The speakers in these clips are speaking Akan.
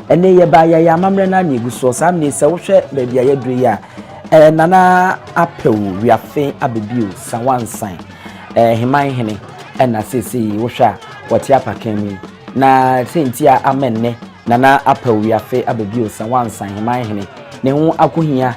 ene ye ba ya amamre na na eguso sam ne se wo hwe ba bia ye duru ya nana Apau Wiafe Ababio Sanwoasan himan hene na sesi wo hwe a wote apakan mi na sentia amenne nana Apau Wiafe Ababio Sanwoasan himan hene ne ho akohia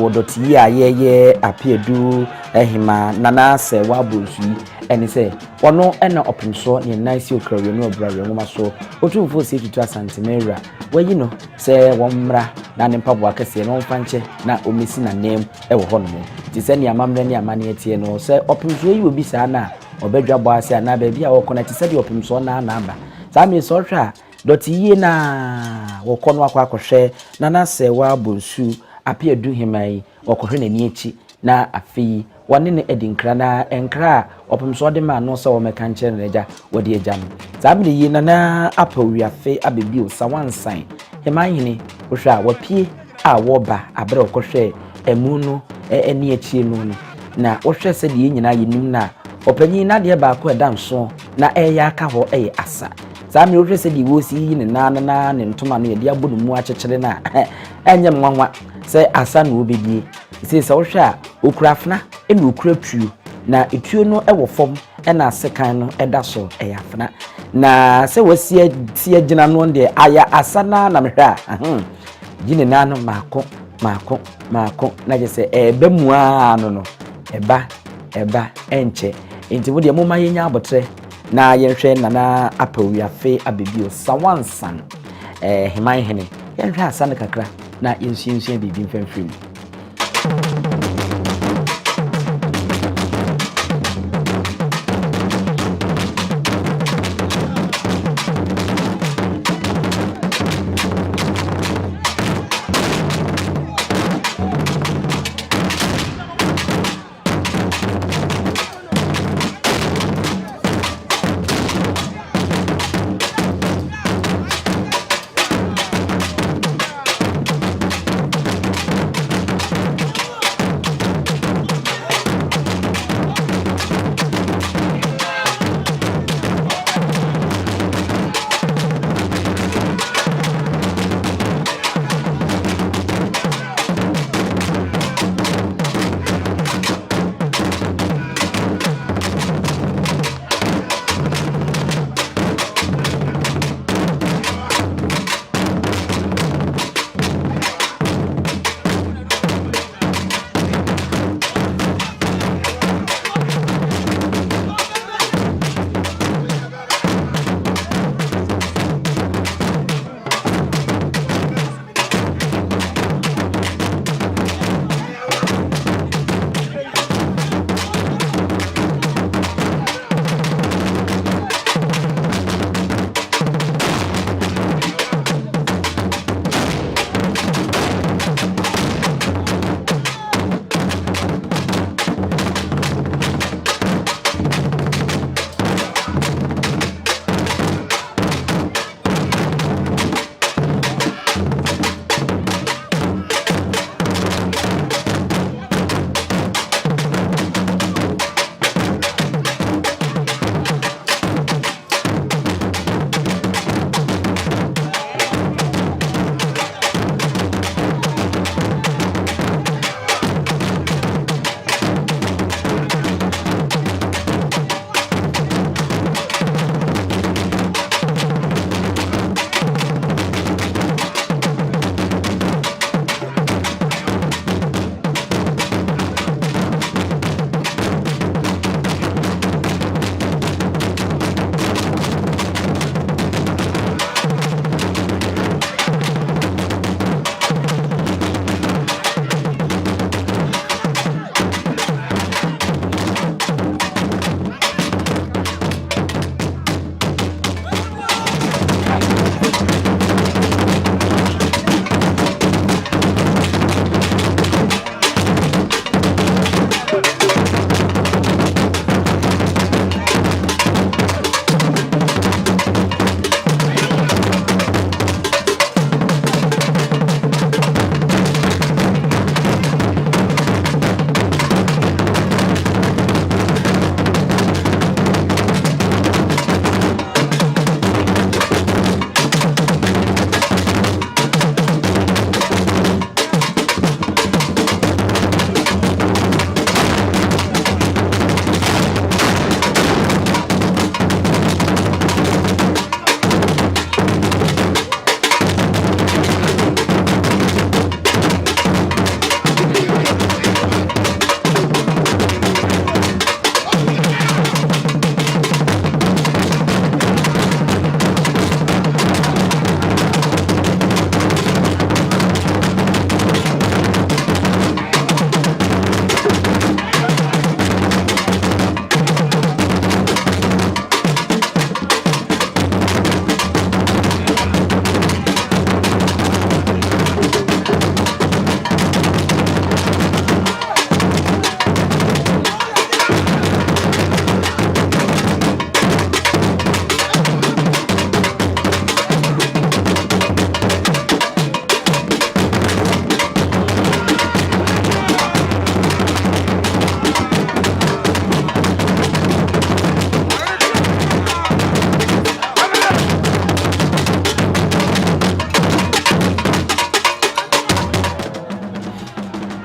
wo doti ya ye Appiadu hima nana Serwa Bonsu ene se wono na opinso ne nice okrawye no obrawe ngoma so otumfo se tutu Asante mera wayi no se womra na ne mpaboa kese no mfanche na omesi na nem wo ho no ti se ne amamre ne amane etie no se opinso yi obi sa na obedwa bo ase na ba bia wo kona ti se de opinso na aba sa me so hwa doti yi na wo kono akwa akohwe nana Serwa Bonsu Appiadu himai wakohwe na ni echi na afi wane ne edinkra na enkra opemso de ma no so wo meka nche ne ja wode eja no zabire yi na Apau Wiafe Ababio Sanwoasan hemahene wohwa wapie a woba abre okohwe emu no eni echi no na wohwe se de nyina yenim na opanyin na de ba ko edanso na eya aka ho asa zabire wohwe se de wosi yi ne na ne ntoma no ye de abodu mu akyekyere na enye nwanwa se asa na obedie se wohwe a okurafna ene okura tuo na etuo no ewo fom ena asekan no eda so eyafna na se wasie tie gina no de aya asana na mehwa gine na no mako na je se ebe mua no eba enche enti wo de mo mayenya abotre na yenhwe nana Apau Wiafe Ababio Sanwoasan himan hene yenhwe asana kakra na yensuensuan bibi mfamfim.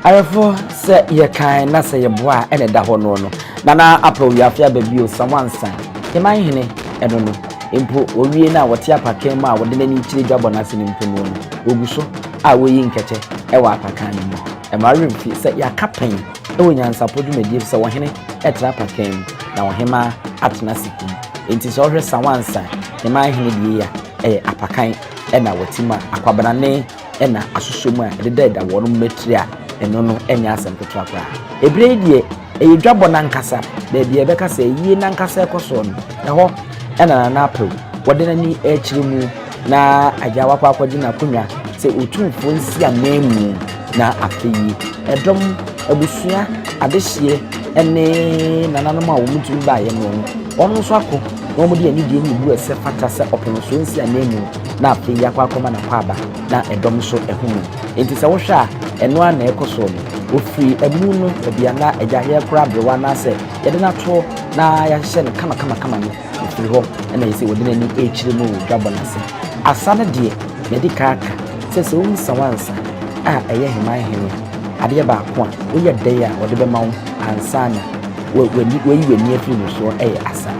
Ayefo se ye kan na se ye boa ene da ho no no nana Apau Wiafe Ababio Sanwoasan heman hene eno no empo owie na wote apakan ma wode nani kire dwabo na se nimpo no oguso a woyi nkeche ewa apakan no e ma remfi se ya kapan ewo NYANSAPO dwumadi se wo hene etra apakan na wo hema atena sikum enti so hwe Sanwoasan heman hene die ya apakan ena wotima akwabanane ena asosomu a ededa wono metri a eno no enya asem petwa kwa ebre die eyedwabo nankasa de de ebeka se yie nankasa ekoso no eho ena na Apau wode nani echirimu na ajawa kwa kwaji na kunwa se otumfo nsi anemu na afeyi edom abusua adehye ene nananom a womutum ba ye no ono so akọ no mo de ani de ni bu ese fata se openo so nsi anemu na afeyi akwa akoma na kwaba na edom so ehunu enti se wo hwa eno ana ekoso no ofri emu no bia na ajahe kura brewa na se yede na to na ya hye ne kama no ofri ho na yesi wode nani echire mu dwabo na se asane de medikaka se wo Sanwoasan a eye heman hene ade ba ko a wo ye dey a wode be ma wo ansana wo weni afri no so asa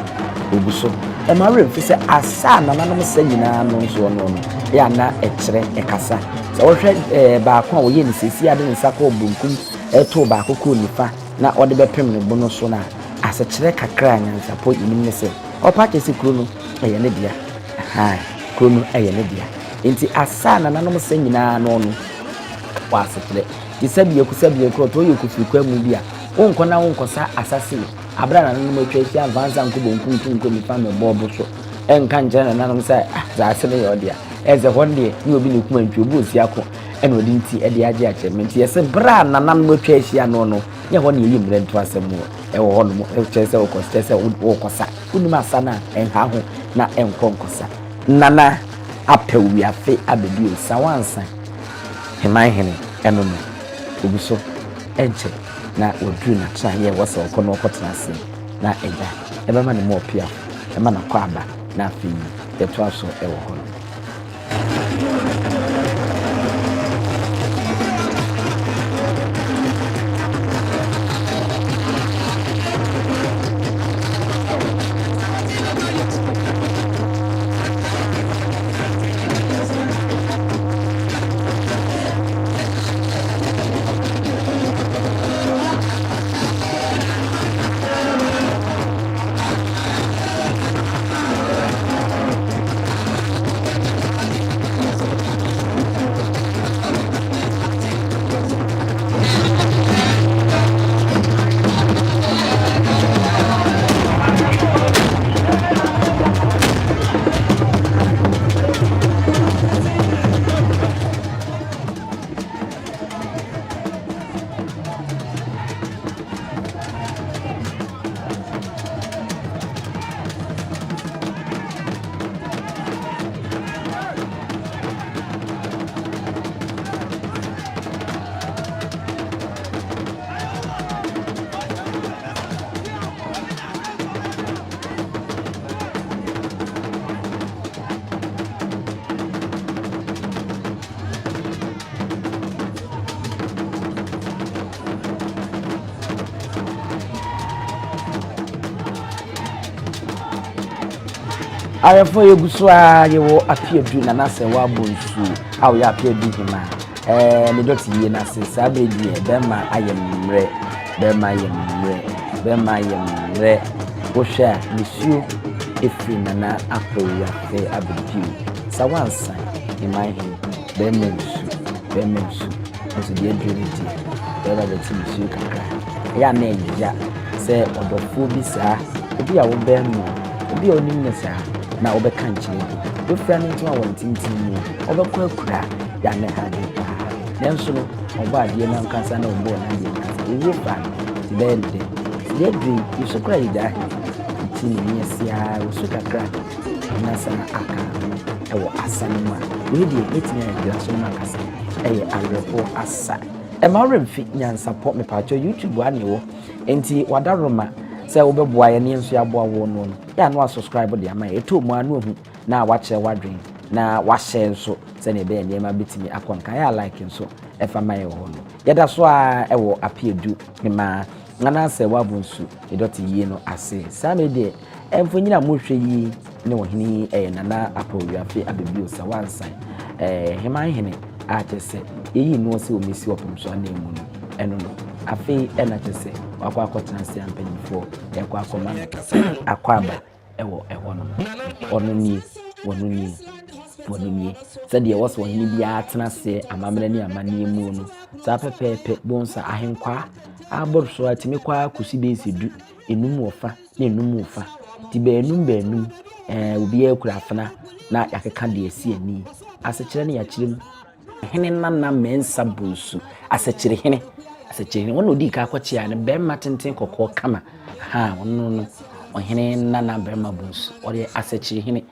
oguso e ma remfi se asa na nanom se nyina no so no ya na ekire ekasa so wo hwe ba ko a wo ye ne sesi ade ne saka obunkum eto ba ko nifa na wode be pem ne bono so na asakire kakra NYANSAPO inim ne se opa kesi kuro no eye ne dia kuro no eye ne dia enti asa na nanom se nyina no no wa asakire isabie ko to ye kufikwa mu bia wonko na wonko sa asase abra na nanom atwa hia advance anko bonkum nifa me bobo so enka nje na nanom se za asene ye odia eze honde ni obi ne kuma ntwe osi akọ ena odi nti e de age achementi yese bra na nanom atwa hia no no ye ho ne yimre nto asemu e wo ho no e chese wo kostese wo kosa unuma asana enha ho na enkonkosa nana Apau Wiafe Ababio Sanwoasan heman hene eno no obuso enche na odru na tra ye wose okono okotena se na eja ebe ma ne mo pia e ma na kwaba na afi ye to aso e wo hono Ayefo yeguso a yewo Appiadu na na Serwa Bonsu a wo ya Appiadu hima ne doti ye na se sabredi e be ma ayemre wo hwa monsieur efri na Apau Wiafe Ababio Sanwoasan heman hene be mensu oso de adwiniti be ba beti monsieur kakra ya na eja se odofo bi sa obi a wo be no obi a onim ne sa na obeka nchire do friend nti wa wontintin ni obekọ akura ya ne ha de pa nenso no oba ade na nkasa na obo na de nkasa ewie fa ti be de de dream you kura ida ti ni yesia usu kakra na sana aka ewo asanma we de eti na ya so na nkasa arepo asa e ma remfi NYANSAPO me pa YouTube ane wo enti wadaroma se obeboa ye ne nso aboa wo no ya no subscribe de ama eto mu anu hu na wa kire wadwen na wa share so se ne be nneema betimi akon kan ya like so e fa man ho no yeda so a e wo Appiadu me ma ngana Serwa Bonsu edoti yie no ase sa me de emfonyina mo hwe yi ne wo hini nana Apau Wiafe Abibirem Sanwoasan heman hene a chese yeyi no se o mesi opom so na emu no eno no afi na chese wakwa akotena se ampanyifo yakwa akoma akwaba ewo no ono ni wono ni sɛdeɛ wɔsɔ wɔhene bi atena se amamena ni amane mu no saa pepepe bonsa ahenkwa abor so atimi kwa kusi besi du enum wofa na enum wofa ti baanum obi akura afana na yakeka de asi ani asekyere ne yakyerem hene nana mensa Bonsu asekyere wɔn odi ka akɔkye ne bɛrima tenten kokɔ kama ha wɔn no ɔhene nana bɛrima Bonsu ɔde asekyere hene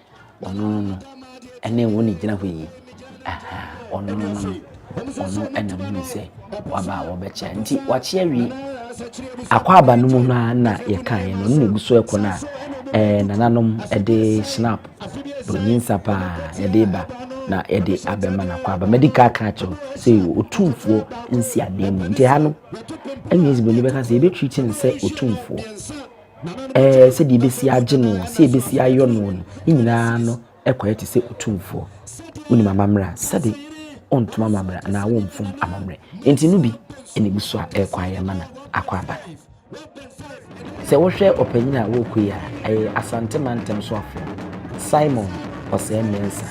wɔn no ene woni gina hɔ yi ɔno ɛna mu sɛ waba wɔbɛkyɛ nti wakye awi akwaba no mu na yɛkan no ne guso ɛkɔ na nananom ɛde snap NYANSAPO ɛde ba na ɛde abɛma na akwaba medical catch sɛ otumfuo nsi ade mu nti ha no ɛnyɛ boni bɛka sɛ ebe treat ne sɛ otumfuo sɛ de besi agye no sɛ besi ayɔ no nyinaa no ekoye ti se otumfo uni mamamra sade ontuma mamra na wo mfum amamre enti no bi eni biso a ekwaye mana akwaba se wo hwe opanyina wo kuya Asante mantem so afo Simon Osemensa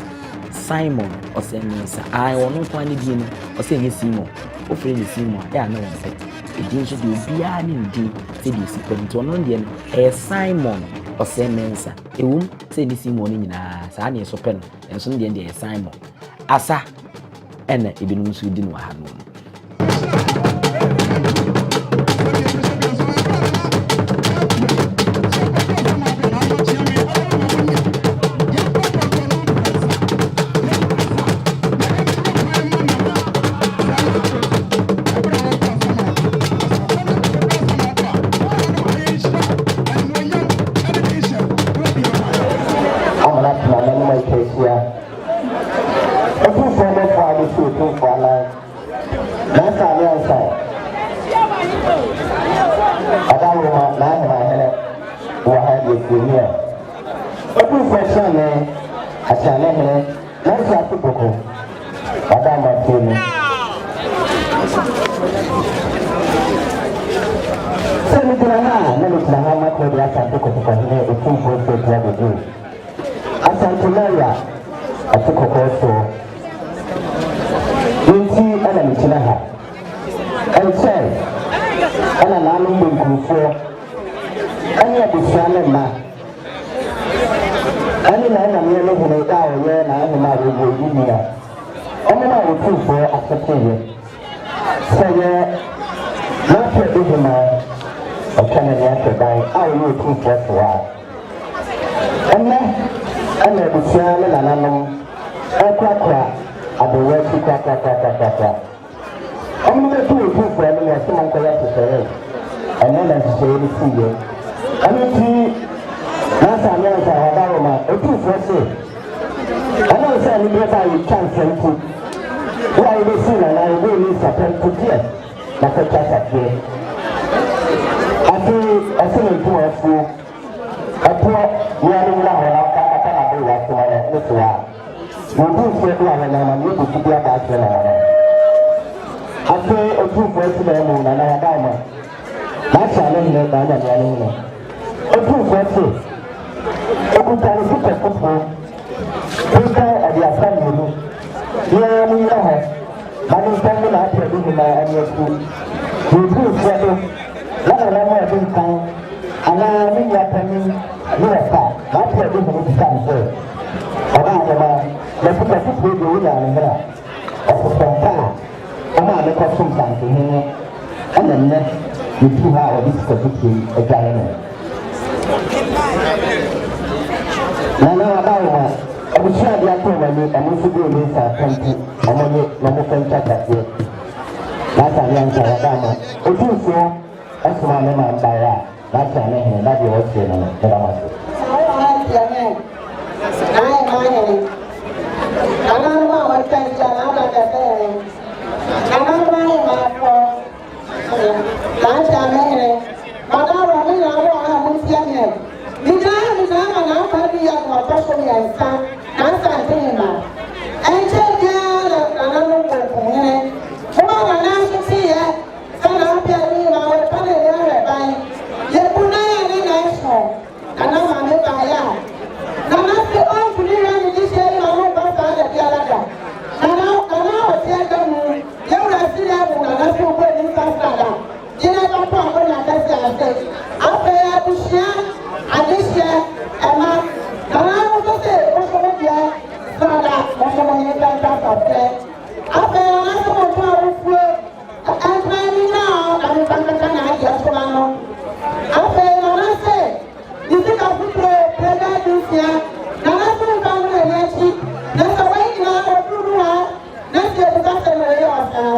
ai wono kwa ne bi no Osenye Simon ofre ne Simon ya na won pe edin so de obia ne ndi se de sipenti ono de no Simon Osemensa ewum se ni Simon nyina saa ne so pen enso de Simon asa ene ebinum so di no ha no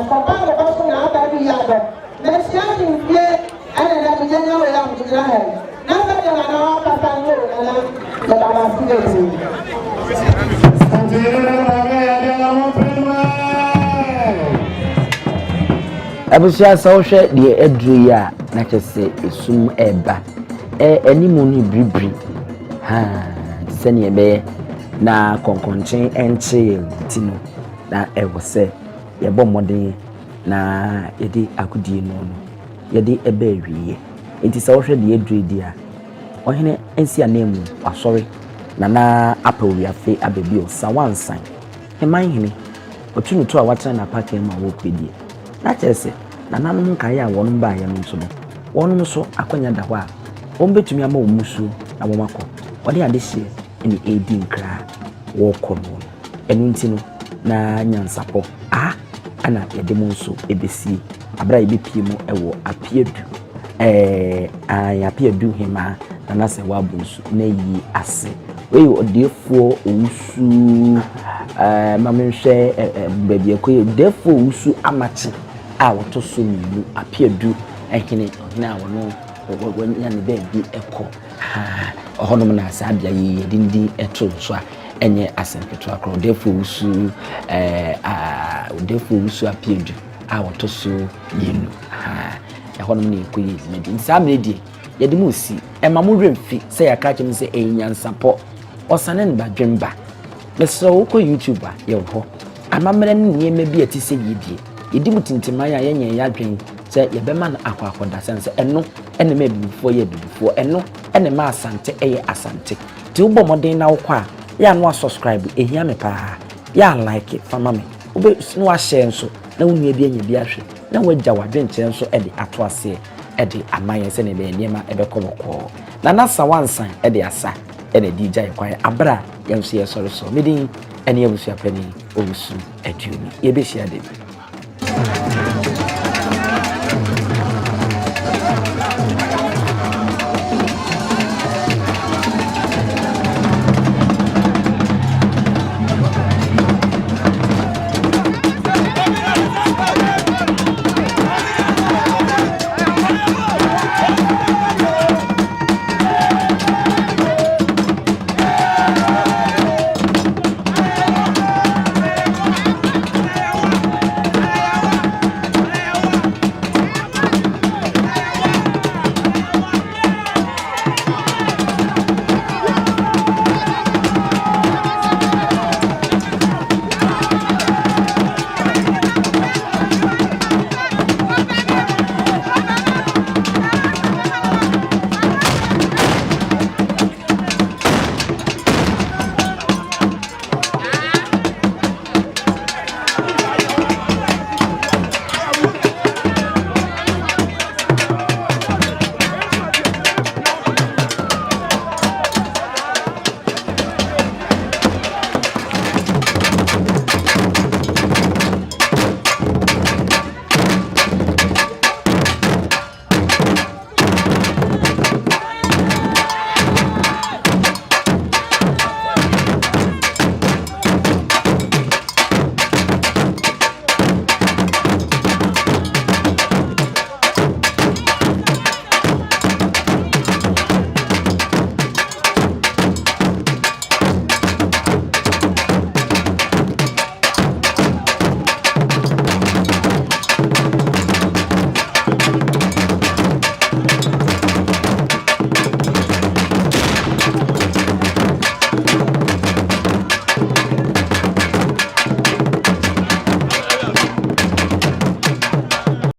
papa the person na Ababio na siani mfie ana na mjenya wala mjira hai na sabe na papa ngoro na baba sile Abusia sawhwe de adru ya na kyese esum eba animu ni bribri ha sene ebe na konkonchen enche tino na ewose ye bomode na yedi akudie no yedi ebe awie enti sawhwe de adru dia ohene ensi anemu asori na Apau Wiafe Ababio Sanwoasan heman hene otunu to a watena na park ma wo kwedie na kyese na nanom kai a wonum ba ya nso no wonum so akonya da ho a won betumi ama omusu na wo makọ wode ade hie ni edi nkra wo kọ no enu nti no na NYANSAPO ana yede mo nso ebesi abra ebepie mu ewo Appiadu Appiadu hema na Serwa Bonsu na yi ase we odefo owusu mamenhwe baabi akoye defo owusu amachi a woto so milu Appiadu ehene na wono wanya ne baabi ekọ ohonom na asabia yi dindi eto so a enye asempeto akro defo owusu defo owusu Appiadu a woto so milu ehonom na ekoye medi nsamedi yede mu si emamu remfi se yaka kyem se NYANSAPO osane ne badwemba meso ko YouTube a ye ho amamre ne niema bi atise yidie yedi mutintima ya yenye yadwen se yebema na akwakoda sense eno ene ma bibifo ye bibifo eno ene ma asante asante ti ubo moden na wokọ a ya no subscribe ehia me pa ya like fama me ube no a share nso na wonu bi anya bi ahwe na wagya wadwen kye nso ede ato ase ede amaye se ne be niema ebe kọbọkọ na Sanwoasan ede asa ene DJ kwai abra yenso ye sori so medin ene abusua pani owusu aduoni ye be hia de